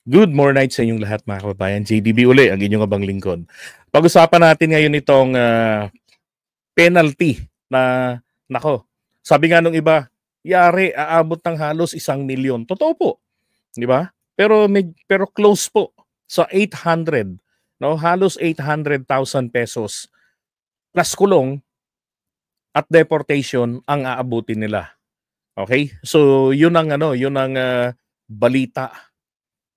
Good morning sa inyong lahat mga kababayan. JDB uli, ang inyong abang lingkod. Pag-usapan natin ngayon itong penalty na, nako, sabi nga nung iba, yari, aabot ng halos 1,000,000. Totoo po, di ba? Pero close po sa 800, no? Halos 800,000 pesos plus kulong at deportation ang aabutin nila. Okay? So, yun ang balita.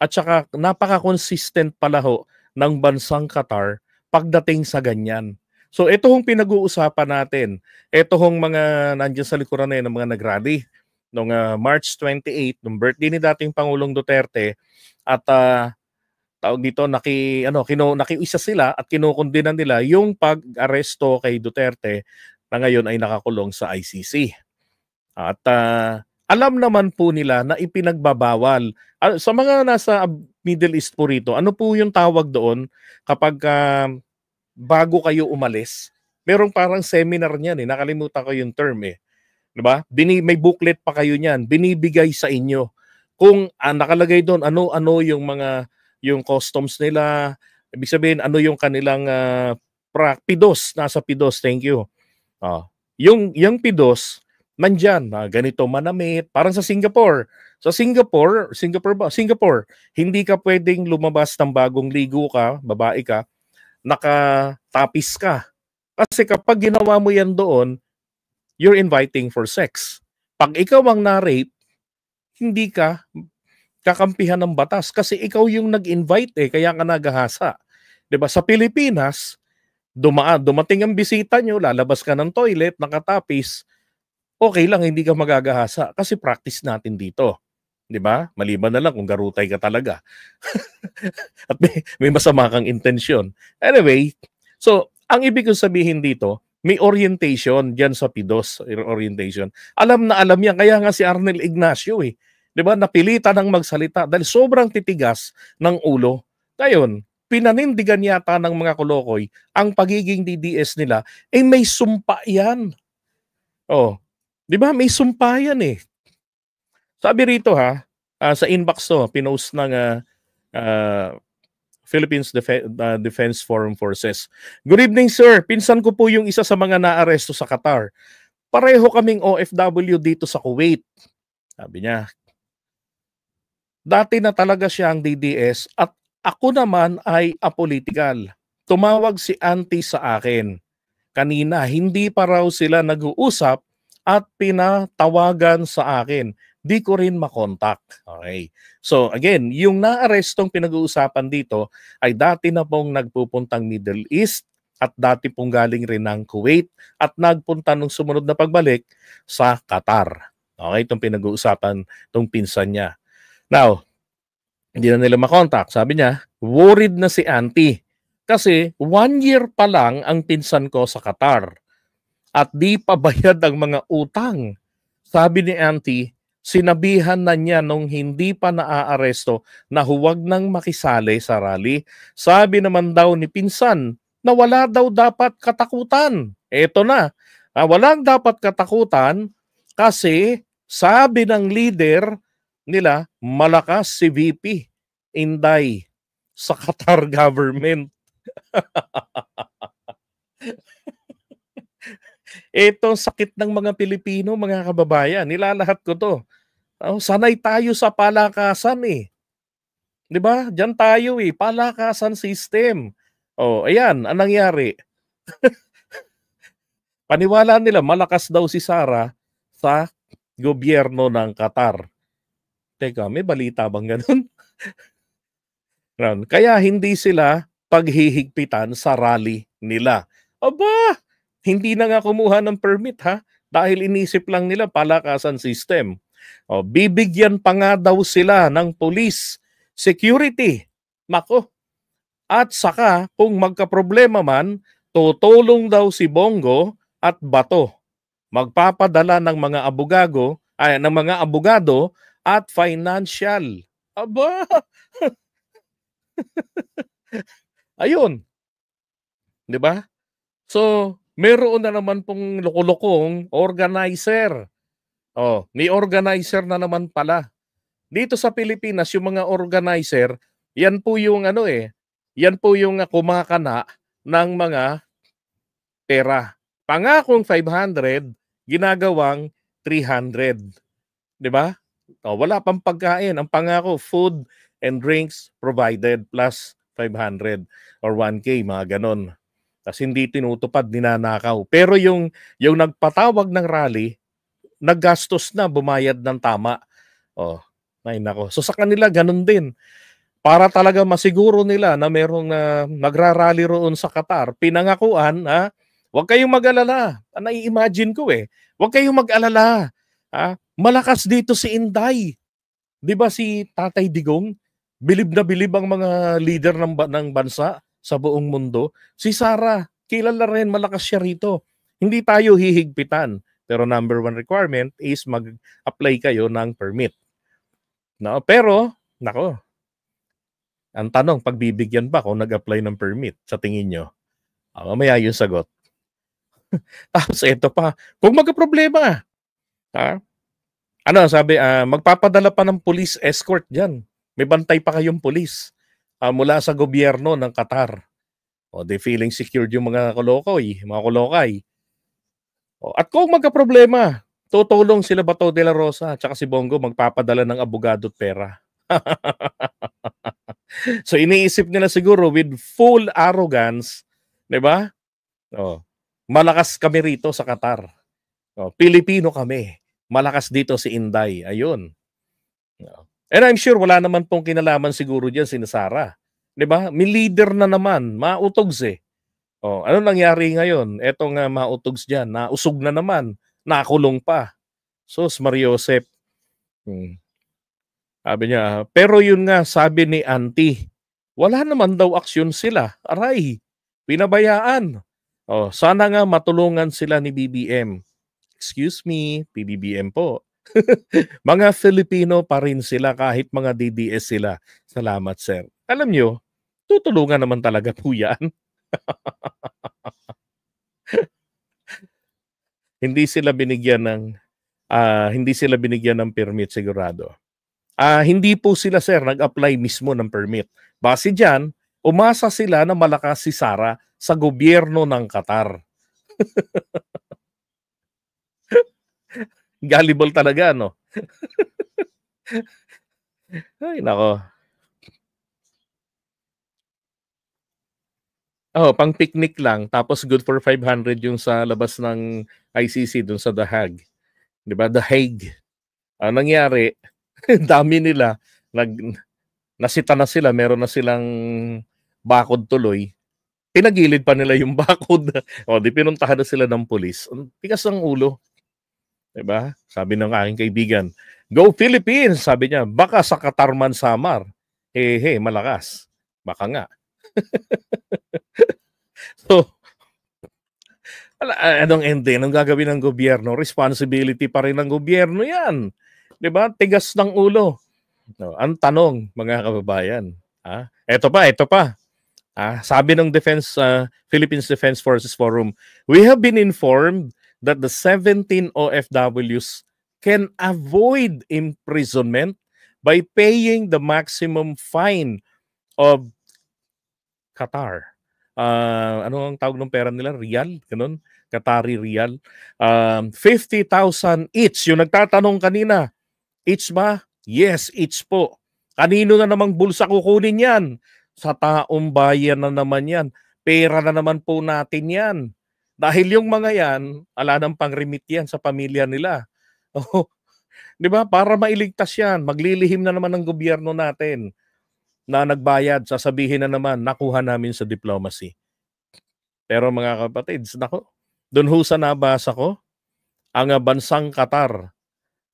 At saka napaka-consistent pala ho ng bansang Qatar pagdating sa ganyan. So ito hong pinag-uusapan natin. Ito hong mga nandiyan sa likuran na yun, ng mga nag-rally noong March 28, nung birthday ni dating Pangulong Duterte, at tawag dito, nakiisa sila at kinukondinan nila yung pag-aresto kay Duterte na ngayon ay nakakulong sa ICC. At alam naman po nila na ipinagbabawal. Sa mga nasa Middle East po rito, ano po yung tawag doon kapag bago kayo umalis? Merong parang seminar niyan eh. Nakalimutan ko yung term eh. 'Di ba? May booklet pa kayo niyan, binibigay sa inyo. Kung nakalagay doon ano yung customs nila, ibig sabihin ano yung kanilang PIDOS, nasa PIDOS, thank you. Yung PIDOS nandyan, ganito manamit, parang sa Singapore. Sa Singapore, hindi ka pwedeng lumabas ng bagong ligo ka, babae ka, nakatapis ka. Kasi kapag ginawa mo yan doon, you're inviting for sex. Pag ikaw ang na-rape, hindi ka kakampihan ng batas kasi ikaw yung nag-invite kaya ka nagahasa. 'Di ba? Sa Pilipinas, dumating ang bisita nyo, lalabas ka ng toilet, nakatapis, okay lang, hindi ka magagahasa kasi practice natin dito. 'Di ba? Maliban na lang kung garutay ka talaga. At may masama kang intensyon. Anyway, so ang ibig kong sabihin dito, may orientation diyan sa PIDOS, orientation. Alam na alam yan, kaya nga si Arnel Ignacio 'di ba? Napilitan ng magsalita dahil sobrang titigas ng ulo. Ngayon, pinanindigan yata ng mga kolokoy ang pagiging DDS nila, may sumpa yan. Oh, 'di ba? May sumpa yan eh. Sabi rito sa inbox to, pinost ng Philippines Defense Forum Forces. Good evening, sir. Pinsan ko po yung isa sa mga naaresto sa Qatar. Pareho kaming OFW dito sa Kuwait. Sabi niya. Dati na talaga siya ang DDS at ako naman ay apolitical. Tumawag si auntie sa akin. Kanina, hindi pa raw sila nag-uusap at pinatawagan sa akin. Di ko rin makontak. Okay. So again, yung naarestong pinag-uusapan dito ay dati na pong nagpupuntang Middle East at dati pong galing rin ng Kuwait at nagpunta nung sumunod na pagbalik sa Qatar. Okay, itong pinag-uusapan, itong pinsan niya. Now, hindi na nila makontak. Sabi niya, worried na si auntie. Kasi 1 year pa lang ang pinsan ko sa Qatar at di pa bayad ang mga utang. Sabi ni auntie, sinabihan na niya nung hindi pa naaaresto na huwag nang makisali sa rally. Sabi naman daw ni pinsan na wala daw dapat katakutan. Eto na, walang dapat katakutan kasi sabi ng leader nila, malakas si VP Inday sa Qatar government. Ito sakit ng mga Pilipino, mga kababayan. Nilalahat ko to. Sanay tayo sa palakasan 'Di ba? Diyan tayo palakasan system. Ayan, ang nangyari. Paniwala nila malakas daw si Sara sa gobyerno ng Qatar. Teka, may balita bang ganun? Kaya hindi sila paghihigpitan sa rally nila. Aba, hindi na nga kumuha ng permit dahil inisip lang nila palakasan system. Bibigyan pa nga daw sila ng police security. Nako. At saka kung magkaproblema man, tutulong daw si Bongo at Bato. Magpapadala ng mga abogado at financial. Aba. Ayun. 'Di ba? So, meron na naman pong loko-lokong organizer. May organizer na naman pala. Dito sa Pilipinas, yung mga organizer, yan po yung ano yan po yung kumakana ng mga pera. Pangakong 500, ginagawang 300. 'Di ba? O, wala pang pagkain. Ang pangako, food and drinks provided plus 500 or 1K, mga ganon. Tapos hindi tinutupad, ninanakaw. Pero yung nagpatawag ng rally, naggastos na, bumayad ng tama. Oh, ay nako. So sa kanila, ganun din. Para talaga masiguro nila na merong nagrarally roon sa Qatar, pinangakuan, huwag kayong mag-alala. Nai-imagine ko huwag kayong mag-alala. Malakas dito si Inday. 'Di ba si Tatay Digong? Bilib na bilib ang mga leader ng bansa sa buong mundo. Si Sara, kilala rin, malakas siya rito. Hindi tayo hihigpitan. Pero number one requirement is mag-apply kayo ng permit. No? Pero, nako, ang tanong, pagbibigyan ba kung nag-apply ng permit sa tingin nyo? Mamaya yung sagot. Tapos ito pa, kung magka-problema, sabi, magpapadala pa ng police escort dyan. May bantay pa kayong police mula sa gobyerno ng Qatar. O, they feeling secured yung mga kolokay. O, at kung magka-problema, tutulong sila Bato de la Rosa at si Bongo magpapadala ng abogado at pera. So iniisip nila siguro with full arrogance, 'di ba? Oh, malakas kami rito sa Qatar. Oh, Pilipino kami. Malakas dito si Inday. Ayun. And I'm sure wala naman pong kinalaman siguro diyan si Sara. 'Di ba? May leader na naman, mautogs Oh, ano nangyari ngayon? Etong mautogs diyan, nausog na naman, nakulong pa. Sus Mariosep. Sabi niya, pero yun nga, sabi ni Auntie, wala naman daw aksyon sila. Aray, pinabayaan. Oh, sana nga matulungan sila ni BBM. Excuse me, PBBM po. Mga Filipino pa rin sila kahit mga DDS sila. Salamat, sir. Alam nyo, tutulungan naman talaga po yan. Hindi sila binigyan ng permit sigurado. Hindi po sila, sir, nag-apply mismo ng permit. Base dyan, umasa sila na malakas si Sara sa gobyerno ng Qatar. Gullible talaga, no? Ay, nako. Pang picnic lang, tapos good for 500 yung sa labas ng ICC dun sa The Hague. 'Di ba? The Hague. Nangyari, dami nila, nasita na sila, meron na silang bakod tuloy. Pinagilid pa nila yung bakod. Di pinuntahan na sila ng pulis. Tigas ng ulo. 'Di ba? Sabi ng aking kaibigan, "Go Philippines!" Sabi niya, baka sa Qatar man samar. Malakas. Baka nga. So, anong ende? Anong gagawin ng gobyerno? Responsibility pa rin ng gobyerno yan. 'Di ba? Tigas ng ulo. No, ang tanong, mga kababayan, ito pa. Sabi ng Philippines Defense Forces Forum, we have been informed that the 17 OFWs can avoid imprisonment by paying the maximum fine of Qatar. Ano ang tawag ng pera nila? Riyal? Ganun? Qatari riyal. 50,000 each. Yung nagtatanong kanina, each ba? Yes, each po. Kanino na namang bulsa kukunin yan? Sa taong bayan na naman yan. Pera na naman po natin yan. Dahil yung mga yan, ala ng pang-remit yan sa pamilya nila. Di ba? Para mailigtas yan, maglilihim na naman ng gobyerno natin na nagbayad, sasabihin na naman, nakuha namin sa diplomacy. Pero mga kapatids, doon ho sa nabasa ko, ang bansang Qatar,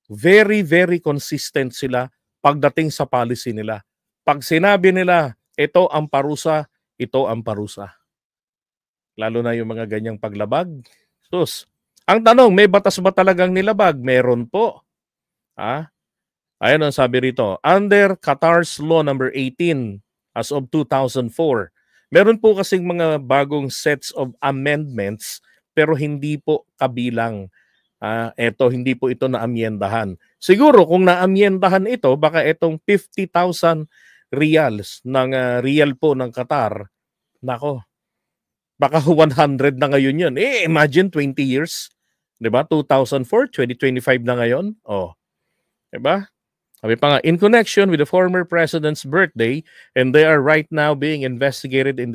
very, very consistent sila pagdating sa policy nila. Pag sinabi nila, ito ang parusa, ito ang parusa. Lalo na yung mga ganyang paglabag. Sus, ang tanong, may batas ba talagang nilabag? Meron po. Ayan ang sabi rito. Under Qatar's Law number 18 as of 2004, meron po kasing mga bagong sets of amendments pero hindi po kabilang Eto, hindi po ito naamyendahan. Siguro kung naamyendahan ito, baka itong 50,000 reals ng real po ng Qatar, nako, baka 100 na ngayon yun. Imagine 20 years. 'Di ba? 2004, 2025 na ngayon. Oh, 'di ba? Sabi pa nga, in connection with the former president's birthday, and they are right now being investigated in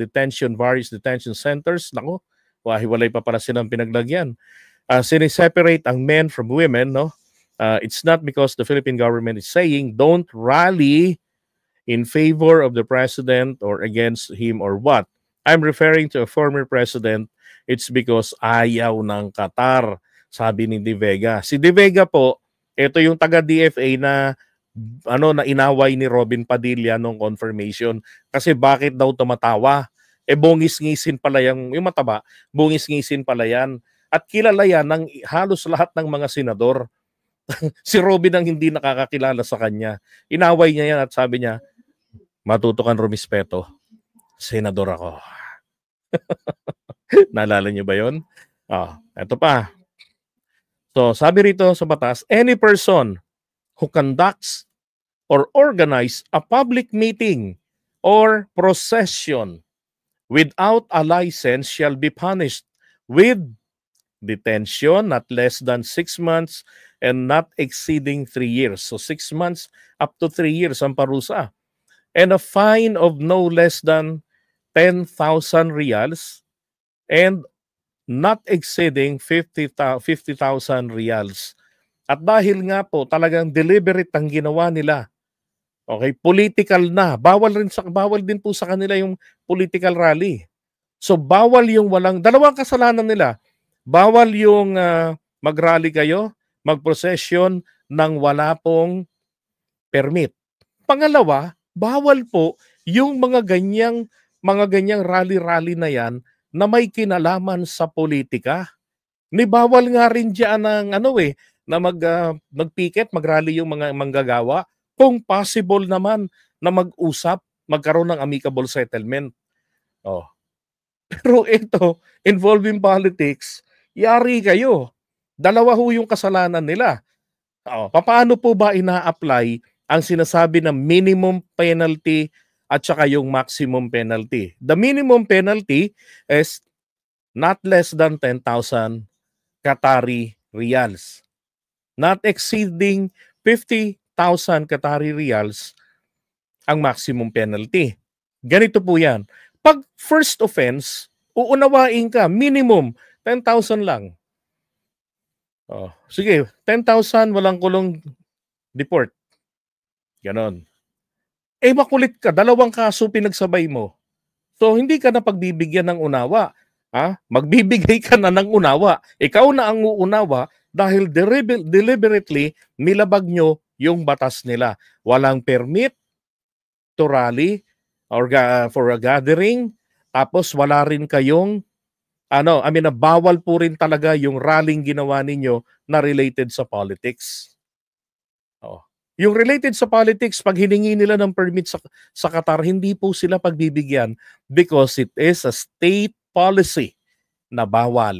various detention centers. Nako, hiwalay pa para silang pinaglagyan. Siniseparate ang men from women, no? It's not because the Philippine government is saying don't rally in favor of the president or against him or what. I'm referring to a former president. It's because ayaw ng Qatar, sabi ni De Vega. Si De Vega po, ito yung taga-DFA na na inaway ni Robin Padilla nung confirmation. Kasi bakit daw tumatawa? Bungis-ngisin pala yung mataba, bungis-ngisin pala yan. At kilala yan ng halos lahat ng mga senador. Si Robin ang hindi nakakakilala sa kanya. Inaway niya yan at sabi niya, matuto kang rumispeto. Senador ako. Naalala niyo ba yun? Ito pa. So, sabi rito sa batas, any person who conducts or organize a public meeting or procession without a license shall be punished with detention not less than 6 months and not exceeding 3 years. So 6 months up to 3 years ang parusa. And a fine of no less than 10,000 reals and not exceeding 50,000 reals. At dahil nga po talagang deliberate ang ginawa nila. Okay, political na. Bawal din po sa kanila yung political rally. So bawal yung dalawang kasalanan nila. Bawal yung mag-rally kayo, mag-procession nang wala pong permit. Pangalawa, bawal po yung mga ganyang rally-rally na yan na may kinalaman sa politika. Bawal nga rin diyan na mag-picket, mag-rally yung mga manggagawa kung possible naman na mag-usap, magkaroon ng amicable settlement. Pero ito, involving politics, yari kayo. Dalawa ho yung kasalanan nila. Paano po ba ina-apply ang sinasabi na minimum penalty at saka yung maximum penalty? The minimum penalty is not less than 10,000 Qatari riyals. Not exceeding 50,000 Qatari riyals ang maximum penalty. Ganito po yan. Pag first offense, uunawain ka, minimum 10,000 lang. Sige, 10,000, walang kulong, deport. Ganon. Makulit ka, 2 kaso pinagsabay mo. So, hindi ka na pagbibigyan ng unawa. Magbibigay ka na ng unawa. Ikaw na ang uunawa dahil deliberately nilabag nyo yung batas nila. Walang permit to rally or for a gathering. Tapos wala rin kayong bawal po rin talaga yung rallying ginawa ninyo na related sa politics. Yung related sa politics, pag hiningi nila ng permit sa Qatar, hindi po sila pagbibigyan because it is a state policy na bawal.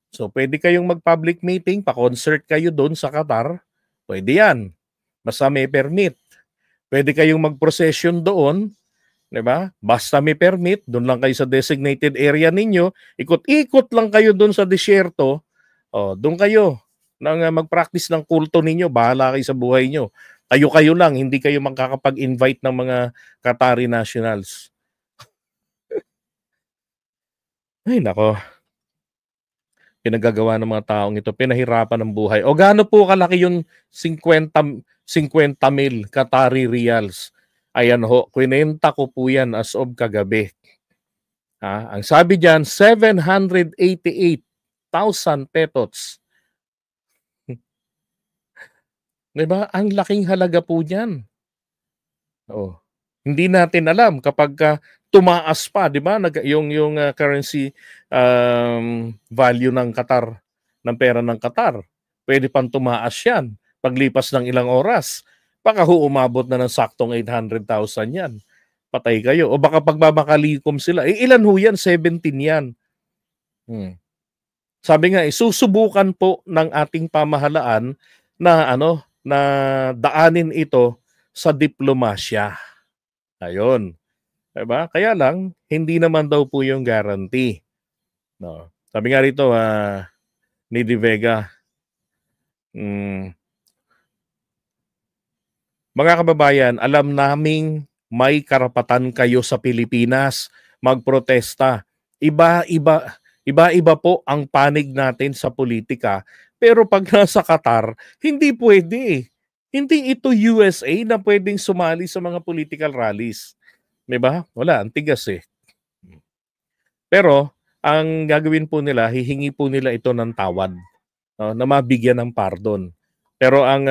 So, pwede kayong mag-public meeting, pa-concert kayo doon sa Qatar, pwede yan. Basta may permit. Pwede kayong mag-procession doon, diba? Basta may permit, doon lang kayo sa designated area ninyo, ikot-ikot lang kayo doon sa disyerto, doon kayo nang mag-practice ng kulto ninyo, bahala kayo sa buhay nyo. Kayo lang, hindi kayo makakapag-invite ng mga Qatari nationals. Ay, nako. Pinagagawa ng mga taong ito, pinahirapan ng buhay. O gaano po kalaki yung 50 mil Qatari reals? Ayan ho, kwinenta ko po yan as of kagabi. Ang sabi dyan, 788,000 pesos. Diba? Ang laking halaga po niyan. Hindi natin alam kapag tumaas pa, di ba? Yung currency value ng Qatar, ng pera ng Qatar. Pwede pang tumaas yan paglipas ng ilang oras. Baka umabot na ng saktong 800,000 yan. Patay kayo. O baka pagbamakalikom sila. Ilan ho yan? 17 yan. Sabi nga, susubukan po ng ating pamahalaan na na daanin ito sa diplomasya. Ayun, 'di ba? Kaya lang hindi naman daw po 'yung guarantee, 'no. Sabi nga rito, ni De Vega, hmm, "Mga kababayan, alam naming may karapatan kayo sa Pilipinas magprotesta. Iba-iba iba-iba po ang panig natin sa politika, pero 'pag nasa Qatar, hindi puwede. Hindi ito USA na puwedeng sumali sa mga political rallies." 'Di ba? Wala, ang tigas, eh. Pero ang gagawin po nila, hihingi po nila ito ng tawad, 'no, na mabigyan ng pardon. Pero ang,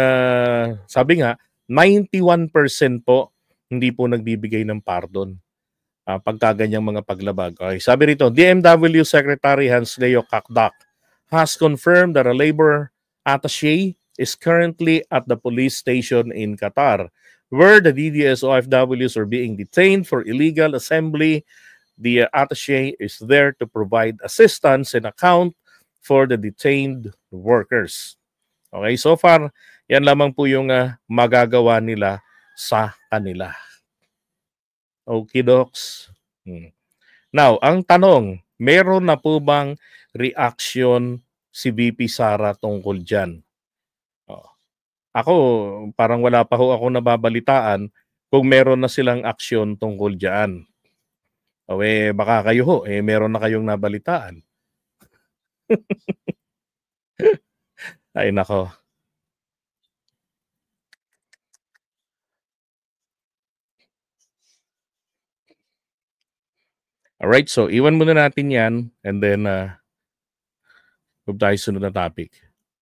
sabi nga 91% po hindi po nagbibigay ng pardon, pagka ganyang mga paglabag. Okey, sabi rito, DMW Secretary Hans Leo Kakdak has confirmed that a labor attaché is currently at the police station in Qatar, where the DDS OFWs are being detained for illegal assembly. The attaché is there to provide assistance and account for the detained workers. Okay, so far, yan lamang po yung magagawa nila sa kanila. Okay, docs. Now, ang tanong, meron na po bang reaction si VP Sara tungkol dyan? Oh. Ako, parang wala pa ho ako nababalitaan kung meron na silang aksyon tungkol dyan. O baka kayo ho, meron na kayong nabalitaan. Ay nako. Alright, so iwan muna natin yan and then move tayo sa sunod na topic.